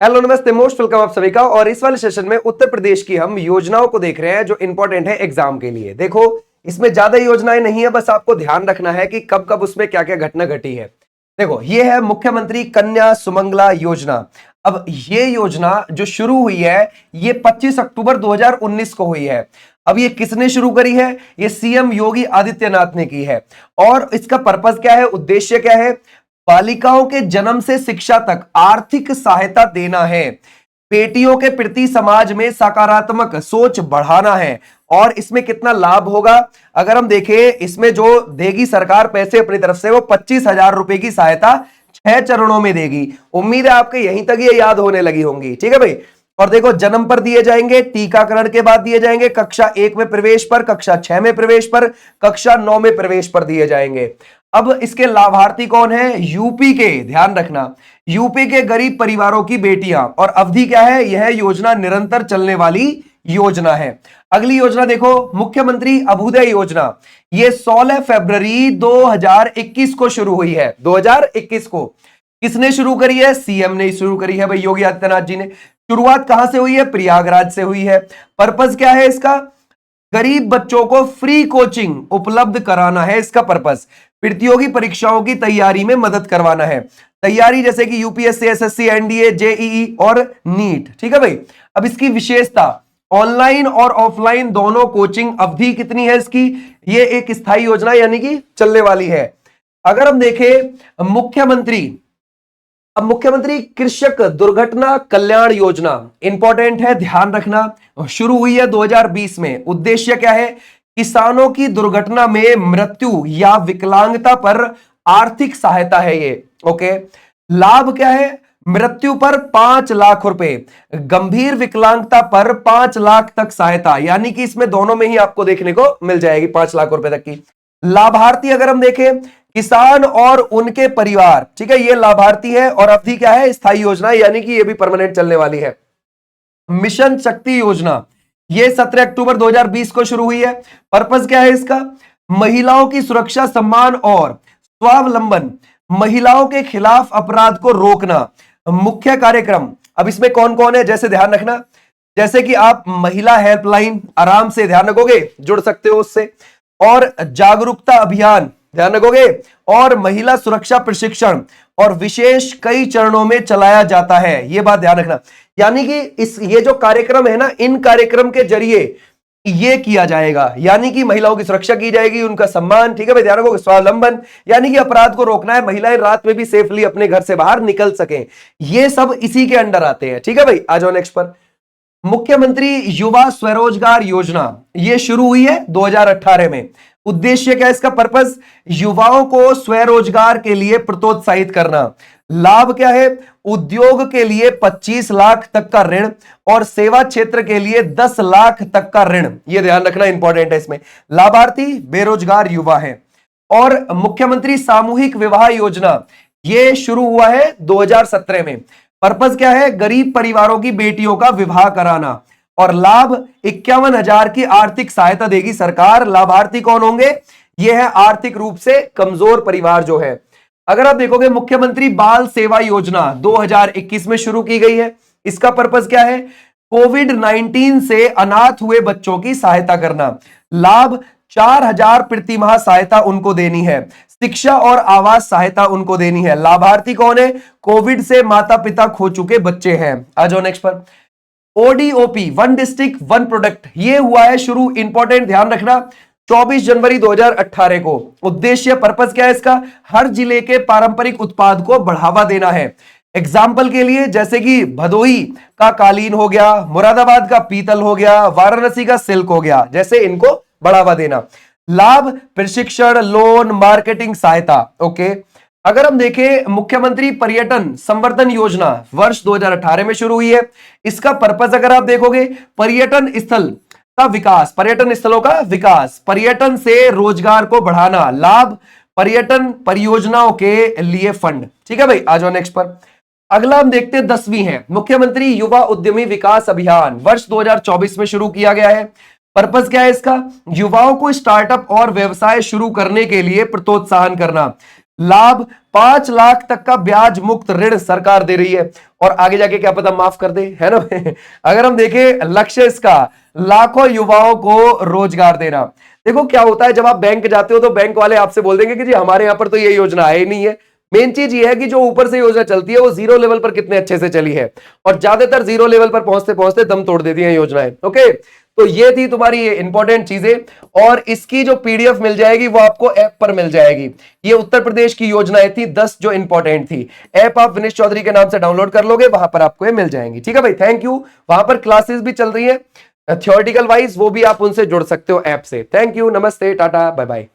Hello नमस्ते, most welcome आप सभी का। और इस वाले सेशन में उत्तर प्रदेश की हम योजनाओं को देख रहे हैं जो इंपॉर्टेंट है एग्जाम के लिए। देखो, इसमें ज्यादा योजनाएं नहीं है, बस आपको ध्यान रखना है कि कब कब उसमें क्या क्या घटना घटी है। देखो, ये है मुख्यमंत्री कन्या सुमंगला योजना। अब ये योजना जो शुरू हुई है ये 25 अक्टूबर 2019 को हुई है। अब ये किसने शुरू करी है? ये सीएम योगी आदित्यनाथ ने की है। और इसका पर्पस क्या है, उद्देश्य क्या है? बालिकाओं के जन्म से शिक्षा तक आर्थिक सहायता देना है, बेटियों के प्रति समाज में सकारात्मक सोच बढ़ाना है। और इसमें कितना लाभ होगा अगर हम देखें, इसमें जो देगी सरकार पैसे अपनी तरफ से वो 25,000 रुपए की सहायता 6 चरणों में देगी। उम्मीद है आपके यहीं तक ये याद होने लगी होंगी। ठीक है भाई। और देखो, जन्म पर दिए जाएंगे, टीकाकरण के बाद दिए जाएंगे, कक्षा 1 में प्रवेश पर, कक्षा 6 में प्रवेश पर, कक्षा 9 में प्रवेश पर दिए जाएंगे। अब इसके लाभार्थी कौन है? यूपी के, ध्यान रखना, यूपी के गरीब परिवारों की बेटियां। और अवधि क्या है? यह योजना निरंतर चलने वाली योजना है। अगली योजना देखो, मुख्यमंत्री अभ्युदय योजना। यह 16 फरवरी 2021 को शुरू हुई है। 2021 को किसने शुरू करी है? सीएम ने शुरू करी है भाई, योगी आदित्यनाथ जी ने। शुरुआत कहां से हुई है? प्रयागराज से हुई है। पर्पस क्या है इसका? गरीब बच्चों को फ्री कोचिंग उपलब्ध कराना है इसका पर्पस। प्रतियोगी परीक्षाओं की तैयारी में मदद करवाना है। तैयारी जैसे कि यूपीएससी, एसएससी, एनडीए, जेईई और नीट। ठीक है भाई। अब इसकी विशेषता, ऑनलाइन और ऑफलाइन दोनों कोचिंग। अवधि कितनी है इसकी? ये एक स्थायी योजना यानी कि चलने वाली है। अगर हम देखें मुख्यमंत्री कृषक दुर्घटना कल्याण योजना, इंपॉर्टेंट है, ध्यान रखना। शुरू हुई है 2020 में। उद्देश्य क्या है? किसानों की दुर्घटना में मृत्यु या विकलांगता पर आर्थिक सहायता है ये। ओके। लाभ क्या है? मृत्यु पर 5 लाख रुपए, गंभीर विकलांगता पर 5 लाख तक सहायता, यानी कि इसमें दोनों में ही आपको देखने को मिल जाएगी 5 लाख रुपए तक की। लाभार्थी अगर हम देखें, किसान और उनके परिवार। ठीक है, ये लाभार्थी है। और अवधि क्या है? स्थायी योजना, यानी कि ये भी परमानेंट चलने वाली है। मिशन शक्ति योजना, ये 17 अक्टूबर 2020 को शुरू हुई है। पर्पस क्या है इसका? महिलाओं की सुरक्षा, सम्मान और स्वावलंबन, महिलाओं के खिलाफ अपराध को रोकना। मुख्य कार्यक्रम, अब इसमें कौन कौन है जैसे ध्यान रखना, जैसे कि आप महिला हेल्पलाइन आराम से ध्यान रखोगे, जुड़ सकते हो उससे। और जागरूकता अभियान ध्यान रखोगे, और महिला सुरक्षा प्रशिक्षण, और विशेष कई चरणों में चलाया जाता है। यह बात ध्यान रखना। यानी कि ये जो कार्यक्रम है ना, इन कार्यक्रम के जरिए ये किया जाएगा, यानी कि महिलाओं की सुरक्षा की जाएगी, उनका सम्मान। ठीक है भाई, ध्यान रखोगे। स्वावलंबन, यानी कि अपराध को रोकना है, महिलाएं रात में भी सेफली अपने घर से बाहर निकल सकें। ये सब इसी के अंडर आते हैं। ठीक है भाई, आ जाओ नेक्स्ट पर। मुख्यमंत्री युवा स्वरोजगार योजना, यह शुरू हुई है 2018 में। उद्देश्य क्या है इसका? पर्पस, युवाओं को स्वरोजगार के लिए प्रोत्साहित करना। लाभ क्या है? उद्योग के लिए 25 लाख तक का ऋण, और सेवा क्षेत्र के लिए 10 लाख तक का ऋण। यह ध्यान रखना, इंपॉर्टेंट है। इसमें लाभार्थी बेरोजगार युवा है। और मुख्यमंत्री सामूहिक विवाह योजना, यह शुरू हुआ है 2017 में। पर्पस क्या है? गरीब परिवारों की बेटियों का विवाह कराना। और लाभ 51,000 की आर्थिक सहायता देगी सरकार। लाभार्थी कौन होंगे? यह है आर्थिक रूप से कमजोर परिवार जो है। अगर आप देखोगे, मुख्यमंत्री बाल सेवा योजना 2021 में शुरू की गई है। इसका पर्पस क्या है? कोविड-19 से अनाथ हुए बच्चों की सहायता करना। लाभ 4,000 प्रति माह सहायता उनको देनी है। शिक्षा और आवास सहायता उनको देनी है। लाभार्थी कौन है? कोविड से माता पिता खो चुके बच्चे हैं। आ जाओ नेक्स्ट पर। ODOP, one district one product, ये हुआ है शुरू, इंपॉर्टेंट, ध्यान रखना, 24 जनवरी 2018 को। उद्देश्य, पर्पस क्या है इसका? हर जिले के पारंपरिक उत्पाद को बढ़ावा देना है। एग्जाम्पल के लिए जैसे कि भदोही का कालीन हो गया, मुरादाबाद का पीतल हो गया, वाराणसी का सिल्क हो गया, जैसे इनको बढ़ावा देना। लाभ प्रशिक्षण, लोन, मार्केटिंग सहायता। ओके। अगर हम देखें, मुख्यमंत्री पर्यटन संवर्धन योजना वर्ष 2018 में शुरू हुई है। इसका पर्पस अगर आप देखोगे, पर्यटन स्थल का विकास, पर्यटन स्थलों का विकास, पर्यटन से रोजगार को बढ़ाना। लाभ पर्यटन परियोजनाओं के लिए फंड। ठीक है भाई, आ जाओ नेक्स्ट पर। अगला हम देखते हैं 10वीं है, मुख्यमंत्री युवा उद्यमी विकास अभियान वर्ष 2024 में शुरू किया गया है। पर्पस क्या है इसका? युवाओं को स्टार्टअप और व्यवसाय शुरू करने के लिए प्रोत्साहन करना। लाभ 5 लाख तक का ब्याज मुक्त ऋण सरकार दे रही है, और आगे जाके क्या पता माफ कर दे, है ना। अगर हम देखें लक्ष्य इसका लाखों युवाओं को रोजगार देना। देखो क्या होता है, जब आप बैंक जाते हो तो बैंक वाले आपसे बोल देंगे कि जी हमारे यहां पर तो ये योजना है ही नहीं है। मेन चीज ये है कि जो ऊपर से योजना चलती है वो जीरो लेवल पर कितने अच्छे से चली है, और ज्यादातर जीरो लेवल पर पहुंचते पहुंचते दम तोड़ देती है योजनाएं। ओके, तो ये थी तुम्हारी ये इंपॉर्टेंट चीजें, और इसकी जो पीडीएफ मिल जाएगी वो आपको ऐप पर मिल जाएगी। ये उत्तर प्रदेश की योजनाएं थी 10 जो इंपॉर्टेंट थी। ऐप आप विनेश चौधरी के नाम से डाउनलोड कर लोगे, वहां पर आपको ये मिल जाएंगी। ठीक है भाई, थैंक यू। वहां पर क्लासेस भी चल रही है थियोरेटिकल वाइज, वो भी आप उनसे जुड़ सकते हो ऐप से। थैंक यू, नमस्ते, टाटा, बाय बाय।